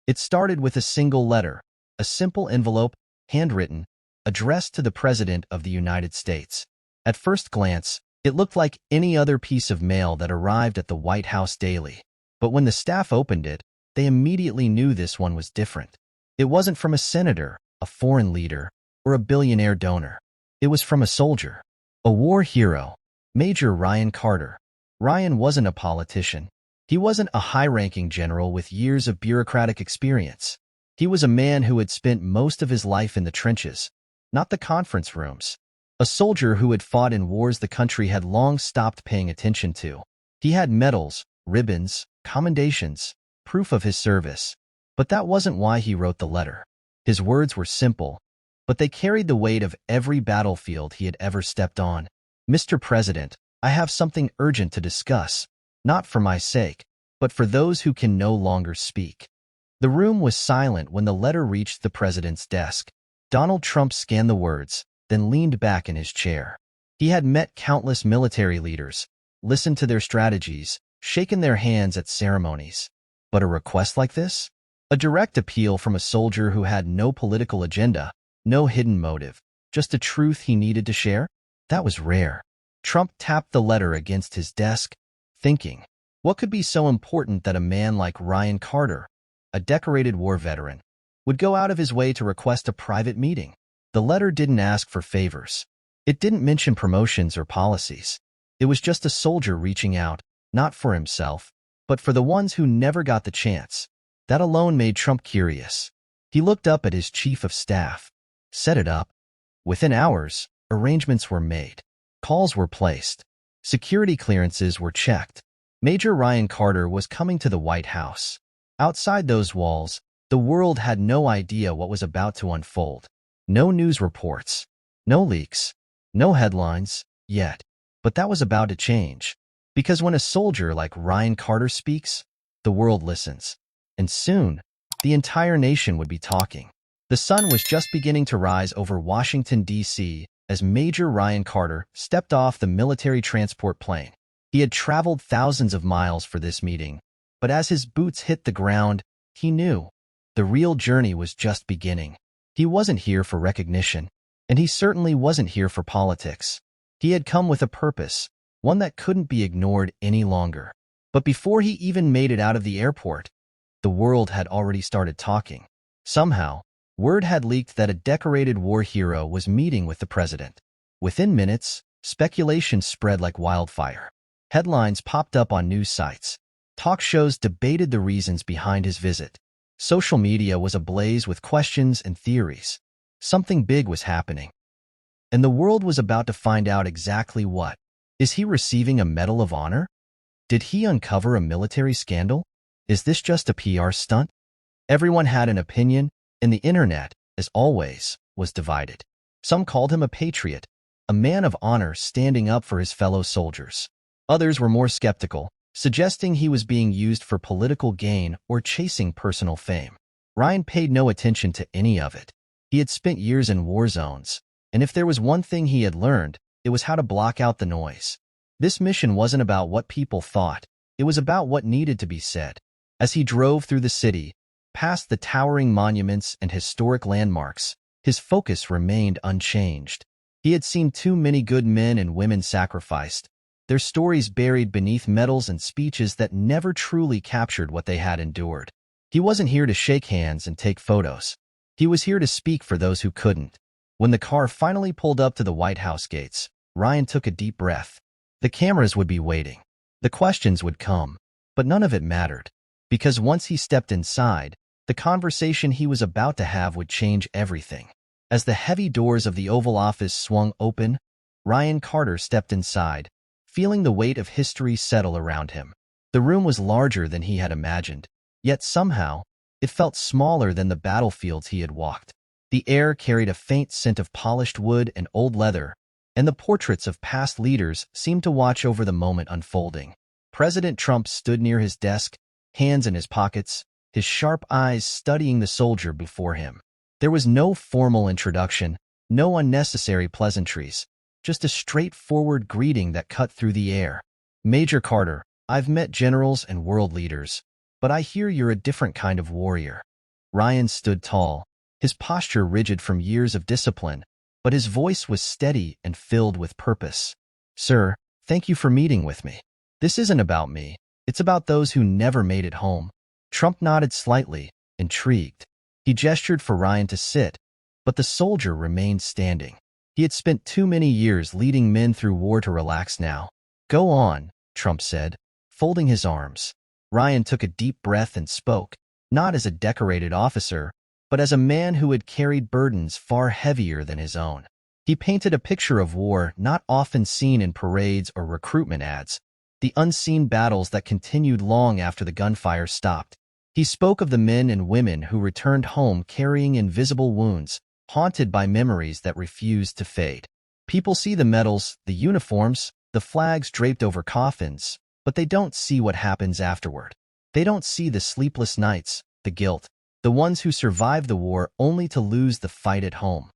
It started with a single letter, a simple envelope, handwritten, addressed to the President of the United States. At first glance, it looked like any other piece of mail that arrived at the White House daily. But when the staff opened it, they immediately knew this one was different. It wasn't from a senator, a foreign leader, or a billionaire donor. It was from a soldier, a war hero, Major Ryan Carter. Ryan wasn't a politician. He wasn't a high-ranking general with years of bureaucratic experience. He was a man who had spent most of his life in the trenches, not the conference rooms. A soldier who had fought in wars the country had long stopped paying attention to. He had medals, ribbons, commendations, proof of his service. But that wasn't why he wrote the letter. His words were simple, but they carried the weight of every battlefield he had ever stepped on. Mr. President, I have something urgent to discuss, not for my sake, but for those who can no longer speak. The room was silent when the letter reached the president's desk. Donald Trump scanned the words, then leaned back in his chair. He had met countless military leaders, listened to their strategies, shaken their hands at ceremonies. But a request like this? A direct appeal from a soldier who had no political agenda, no hidden motive, just a truth he needed to share? That was rare. Trump tapped the letter against his desk, thinking, what could be so important that a man like Ryan Carter, a decorated war veteran, would go out of his way to request a private meeting? The letter didn't ask for favors. It didn't mention promotions or policies. It was just a soldier reaching out, not for himself, but for the ones who never got the chance. That alone made Trump curious. He looked up at his chief of staff. Set it up. Within hours, arrangements were made. Calls were placed. Security clearances were checked. Major Ryan Carter was coming to the White House. Outside those walls, the world had no idea what was about to unfold. No news reports, no leaks, no headlines, yet. But that was about to change. Because when a soldier like Ryan Carter speaks, the world listens. And soon, the entire nation would be talking. The sun was just beginning to rise over Washington, D.C., as Major Ryan Carter stepped off the military transport plane. He had traveled thousands of miles for this meeting, but as his boots hit the ground, he knew the real journey was just beginning. He wasn't here for recognition, and he certainly wasn't here for politics. He had come with a purpose, one that couldn't be ignored any longer. But before he even made it out of the airport, the world had already started talking. Somehow, word had leaked that a decorated war hero was meeting with the president. Within minutes, speculation spread like wildfire. Headlines popped up on news sites. Talk shows debated the reasons behind his visit. Social media was ablaze with questions and theories. Something big was happening. And the world was about to find out exactly what. Is he receiving a Medal of Honor? Did he uncover a military scandal? Is this just a PR stunt? Everyone had an opinion, and the internet, as always, was divided. Some called him a patriot, a man of honor standing up for his fellow soldiers. Others were more skeptical, suggesting he was being used for political gain or chasing personal fame. Ryan paid no attention to any of it. He had spent years in war zones, and if there was one thing he had learned, it was how to block out the noise. This mission wasn't about what people thought. It was about what needed to be said. As he drove through the city, past the towering monuments and historic landmarks, his focus remained unchanged. He had seen too many good men and women sacrificed, their stories buried beneath medals and speeches that never truly captured what they had endured. He wasn't here to shake hands and take photos. He was here to speak for those who couldn't. When the car finally pulled up to the White House gates, Ryan took a deep breath. The cameras would be waiting. The questions would come. But none of it mattered. Because once he stepped inside, the conversation he was about to have would change everything. As the heavy doors of the Oval Office swung open, Ryan Carter stepped inside, feeling the weight of history settle around him. The room was larger than he had imagined, yet somehow, it felt smaller than the battlefields he had walked. The air carried a faint scent of polished wood and old leather, and the portraits of past leaders seemed to watch over the moment unfolding. President Trump stood near his desk, hands in his pockets, his sharp eyes studying the soldier before him. There was no formal introduction, no unnecessary pleasantries, just a straightforward greeting that cut through the air. Major Carter, I've met generals and world leaders, but I hear you're a different kind of warrior. Ryan stood tall, his posture rigid from years of discipline, but his voice was steady and filled with purpose. Sir, thank you for meeting with me. This isn't about me. It's about those who never made it home. Trump nodded slightly, intrigued. He gestured for Ryan to sit, but the soldier remained standing. He had spent too many years leading men through war to relax now. Go on, Trump said, folding his arms. Ryan took a deep breath and spoke, not as a decorated officer, but as a man who had carried burdens far heavier than his own. He painted a picture of war not often seen in parades or recruitment ads, the unseen battles that continued long after the gunfire stopped. He spoke of the men and women who returned home carrying invisible wounds, haunted by memories that refused to fade. People see the medals, the uniforms, the flags draped over coffins, but they don't see what happens afterward. They don't see the sleepless nights, the guilt, the ones who survived the war only to lose the fight at home.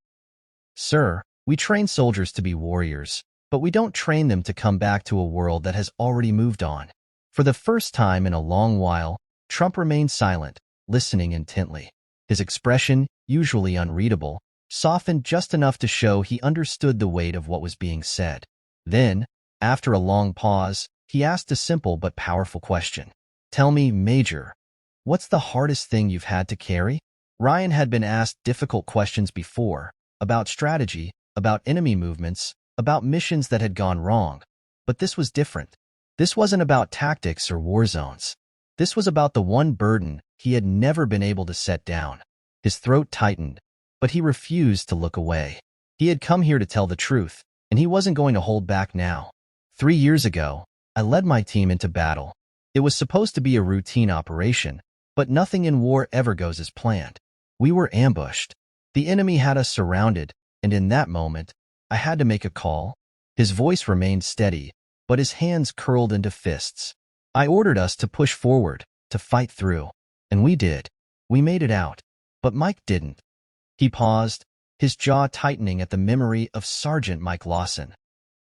Sir, we train soldiers to be warriors, but we don't train them to come back to a world that has already moved on. For the first time in a long while, Trump remained silent, listening intently. His expression, usually unreadable, softened just enough to show he understood the weight of what was being said. Then, after a long pause, he asked a simple but powerful question. Tell me, Major, what's the hardest thing you've had to carry? Ryan had been asked difficult questions before, about strategy, about enemy movements, about missions that had gone wrong. But this was different. This wasn't about tactics or war zones. This was about the one burden he had never been able to set down. His throat tightened, but he refused to look away. He had come here to tell the truth, and he wasn't going to hold back now. 3 years ago, I led my team into battle. It was supposed to be a routine operation, but nothing in war ever goes as planned. We were ambushed. The enemy had us surrounded, and in that moment, I had to make a call. His voice remained steady, but his hands curled into fists. I ordered us to push forward, to fight through. And we did. We made it out. But Mike didn't. He paused, his jaw tightening at the memory of Sergeant Mike Lawson,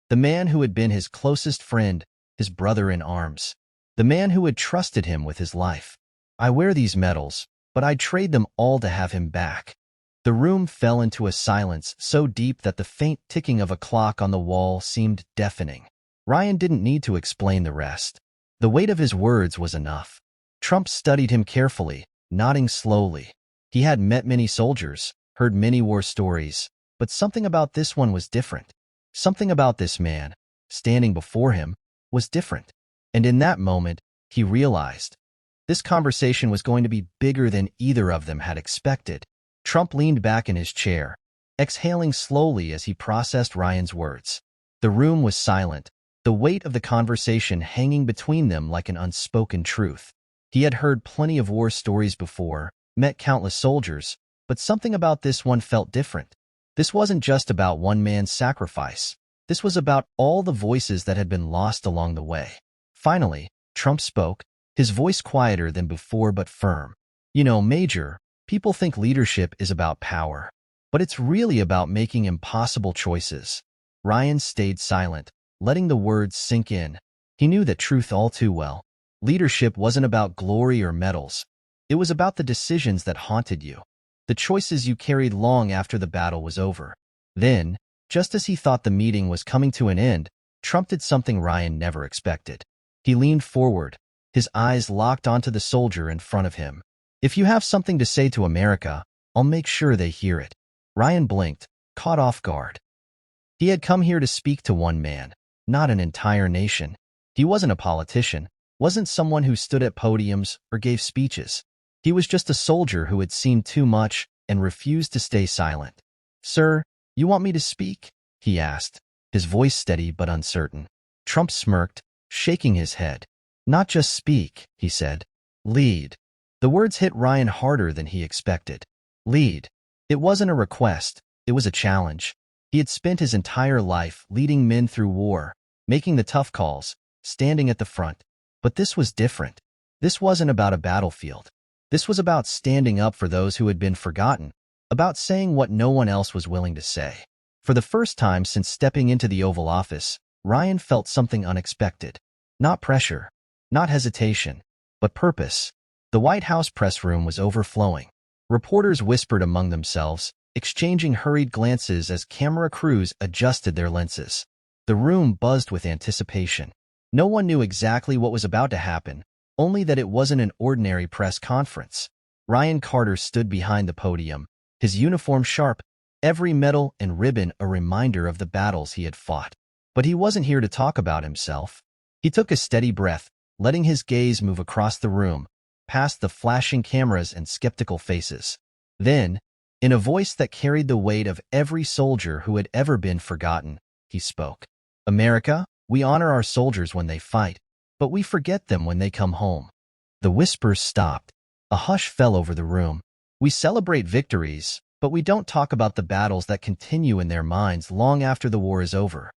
the man who had been his closest friend, his brother in arms, the man who had trusted him with his life. I wear these medals, but I'd trade them all to have him back. The room fell into a silence so deep that the faint ticking of a clock on the wall seemed deafening. Ryan didn't need to explain the rest. The weight of his words was enough. Trump studied him carefully, nodding slowly. He had met many soldiers, heard many war stories, but something about this one was different. Something about this man, standing before him, was different. And in that moment, he realized this conversation was going to be bigger than either of them had expected. Trump leaned back in his chair, exhaling slowly as he processed Ryan's words. The room was silent, the weight of the conversation hanging between them like an unspoken truth. He had heard plenty of war stories before, met countless soldiers, but something about this one felt different. This wasn't just about one man's sacrifice. This was about all the voices that had been lost along the way. Finally, Trump spoke, his voice quieter than before but firm. You know, Major, people think leadership is about power, but it's really about making impossible choices. Ryan stayed silent, letting the words sink in. He knew the truth all too well. Leadership wasn't about glory or medals. It was about the decisions that haunted you, the choices you carried long after the battle was over. Then, just as he thought the meeting was coming to an end, Trump did something Ryan never expected. He leaned forward, his eyes locked onto the soldier in front of him. If you have something to say to America, I'll make sure they hear it. Ryan blinked, caught off guard. He had come here to speak to one man, not an entire nation. He wasn't a politician, wasn't someone who stood at podiums or gave speeches. He was just a soldier who had seen too much and refused to stay silent. Sir, you want me to speak? He asked, his voice steady but uncertain. Trump smirked, shaking his head. Not just speak, he said. Lead. The words hit Ryan harder than he expected. Lead. It wasn't a request, it was a challenge. He had spent his entire life leading men through war, making the tough calls, standing at the front. But this was different. This wasn't about a battlefield. This was about standing up for those who had been forgotten, about saying what no one else was willing to say. For the first time since stepping into the Oval Office, Ryan felt something unexpected. Not pressure, not hesitation, but purpose. The White House press room was overflowing. Reporters whispered among themselves, exchanging hurried glances as camera crews adjusted their lenses. The room buzzed with anticipation. No one knew exactly what was about to happen, only that it wasn't an ordinary press conference. Ryan Carter stood behind the podium, his uniform sharp, every medal and ribbon a reminder of the battles he had fought. But he wasn't here to talk about himself. He took a steady breath, letting his gaze move across the room, past the flashing cameras and skeptical faces. Then, in a voice that carried the weight of every soldier who had ever been forgotten, he spoke. "America, we honor our soldiers when they fight, but we forget them when they come home." The whispers stopped. A hush fell over the room. We celebrate victories, but we don't talk about the battles that continue in their minds long after the war is over.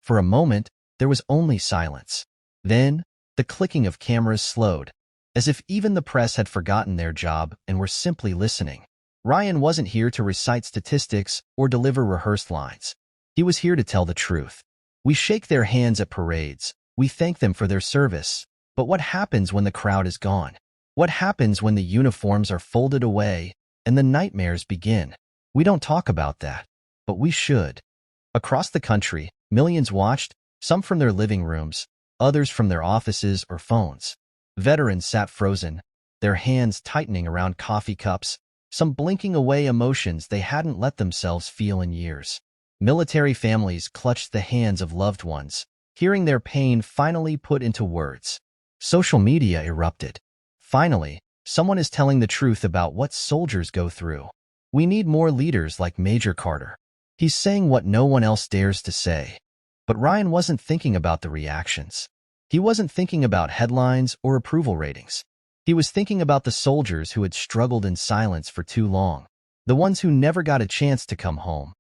For a moment, there was only silence. Then, the clicking of cameras slowed, as if even the press had forgotten their job and were simply listening. Ryan wasn't here to recite statistics or deliver rehearsed lines. He was here to tell the truth. We shake their hands at parades. We thank them for their service. But what happens when the crowd is gone? What happens when the uniforms are folded away and the nightmares begin? We don't talk about that, but we should. Across the country, millions watched, some from their living rooms, others from their offices or phones. Veterans sat frozen, their hands tightening around coffee cups, some blinking away emotions they hadn't let themselves feel in years. Military families clutched the hands of loved ones, hearing their pain finally put into words. Social media erupted. Finally, someone is telling the truth about what soldiers go through. We need more leaders like Major Carter. He's saying what no one else dares to say. But Ryan wasn't thinking about the reactions. He wasn't thinking about headlines or approval ratings. He was thinking about the soldiers who had struggled in silence for too long, the ones who never got a chance to come home.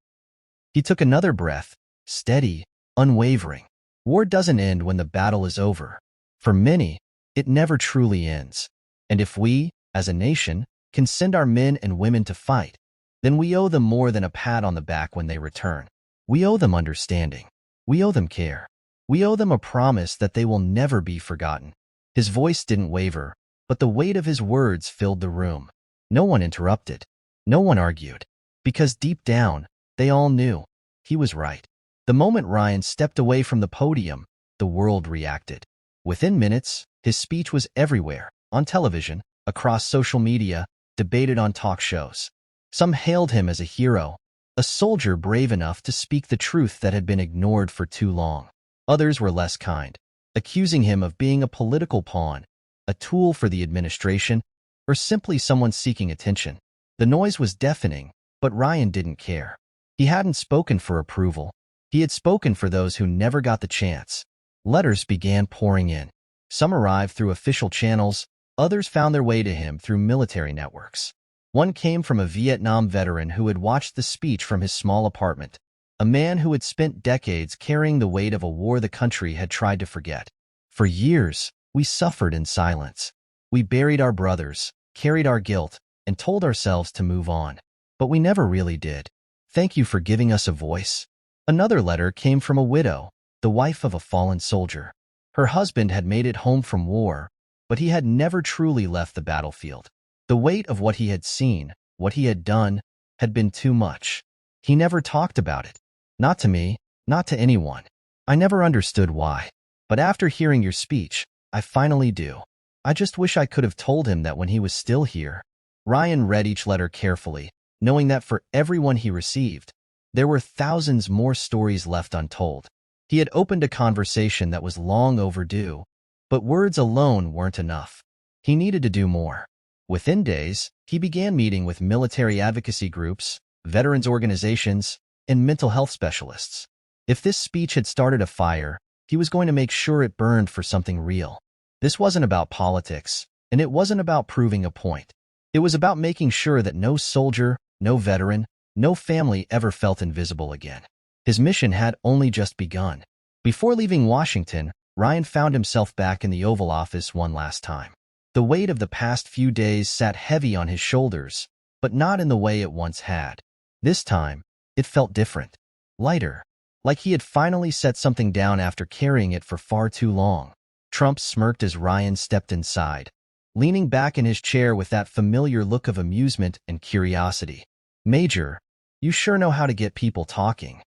He took another breath, steady, unwavering. War doesn't end when the battle is over. For many, it never truly ends. And if we, as a nation, can send our men and women to fight, then we owe them more than a pat on the back when they return. We owe them understanding. We owe them care. We owe them a promise that they will never be forgotten. His voice didn't waver, but the weight of his words filled the room. No one interrupted. No one argued. Because deep down, they all knew. He was right. The moment Ryan stepped away from the podium, the world reacted. Within minutes, his speech was everywhere, on television, across social media, debated on talk shows. Some hailed him as a hero, a soldier brave enough to speak the truth that had been ignored for too long. Others were less kind, accusing him of being a political pawn, a tool for the administration, or simply someone seeking attention. The noise was deafening, but Ryan didn't care. He hadn't spoken for approval. He had spoken for those who never got the chance. Letters began pouring in. Some arrived through official channels, others found their way to him through military networks. One came from a Vietnam veteran who had watched the speech from his small apartment, a man who had spent decades carrying the weight of a war the country had tried to forget. For years, we suffered in silence. We buried our brothers, carried our guilt, and told ourselves to move on. But we never really did. Thank you for giving us a voice. Another letter came from a widow, the wife of a fallen soldier. Her husband had made it home from war, but he had never truly left the battlefield. The weight of what he had seen, what he had done, had been too much. He never talked about it. Not to me, not to anyone. I never understood why. But after hearing your speech, I finally do. I just wish I could have told him that when he was still here. Ryan read each letter carefully, knowing that for everyone he received, there were thousands more stories left untold. He had opened a conversation that was long overdue, but words alone weren't enough. He needed to do more. Within days, he began meeting with military advocacy groups, veterans organizations, and mental health specialists. If this speech had started a fire, he was going to make sure it burned for something real. This wasn't about politics, and it wasn't about proving a point. It was about making sure that no soldier, no veteran, no family ever felt invisible again. His mission had only just begun. Before leaving Washington, Ryan found himself back in the Oval Office one last time. The weight of the past few days sat heavy on his shoulders, but not in the way it once had. This time, it felt different, lighter, like he had finally set something down after carrying it for far too long. Trump smirked as Ryan stepped inside. leaning back in his chair with that familiar look of amusement and curiosity. "Major, you sure know how to get people talking."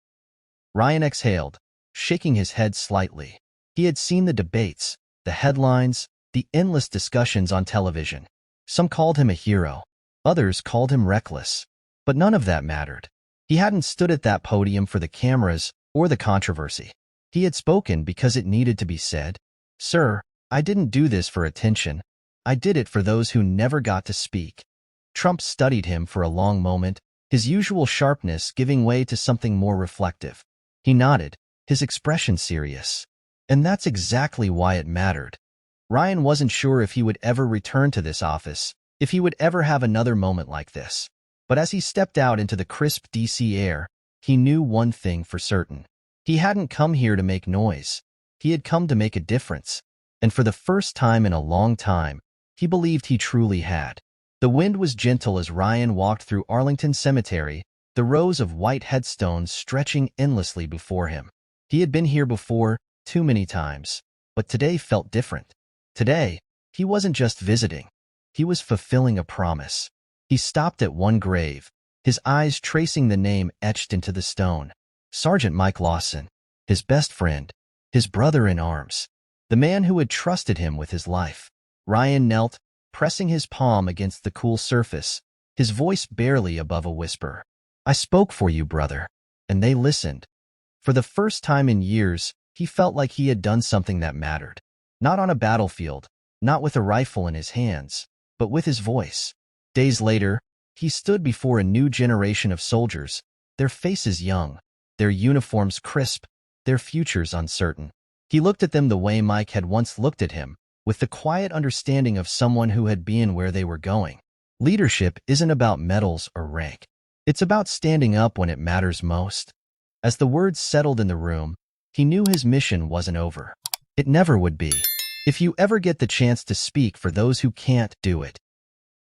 Ryan exhaled, shaking his head slightly. He had seen the debates, the headlines, the endless discussions on television. Some called him a hero. Others called him reckless. But none of that mattered. He hadn't stood at that podium for the cameras or the controversy. He had spoken because it needed to be said. "Sir, I didn't do this for attention. I did it for those who never got to speak." Trump studied him for a long moment, his usual sharpness giving way to something more reflective. He nodded, his expression serious. And that's exactly why it mattered. Ryan wasn't sure if he would ever return to this office, if he would ever have another moment like this. But as he stepped out into the crisp DC air, he knew one thing for certain. He hadn't come here to make noise. He had come to make a difference. And for the first time in a long time, he believed he truly had. The wind was gentle as Ryan walked through Arlington Cemetery, the rows of white headstones stretching endlessly before him. He had been here before, too many times, but today felt different. Today, he wasn't just visiting. He was fulfilling a promise. He stopped at one grave, his eyes tracing the name etched into the stone. Sergeant Mike Lawson, his best friend, his brother in arms, the man who had trusted him with his life. Ryan knelt, pressing his palm against the cool surface, his voice barely above a whisper. "I spoke for you, brother." And they listened. For the first time in years, he felt like he had done something that mattered. Not on a battlefield, not with a rifle in his hands, but with his voice. Days later, he stood before a new generation of soldiers, their faces young, their uniforms crisp, their futures uncertain. He looked at them the way Mike had once looked at him, with the quiet understanding of someone who had been where they were going. Leadership isn't about medals or rank. It's about standing up when it matters most. As the words settled in the room, he knew his mission wasn't over. It never would be. If you ever get the chance to speak for those who can't, do it.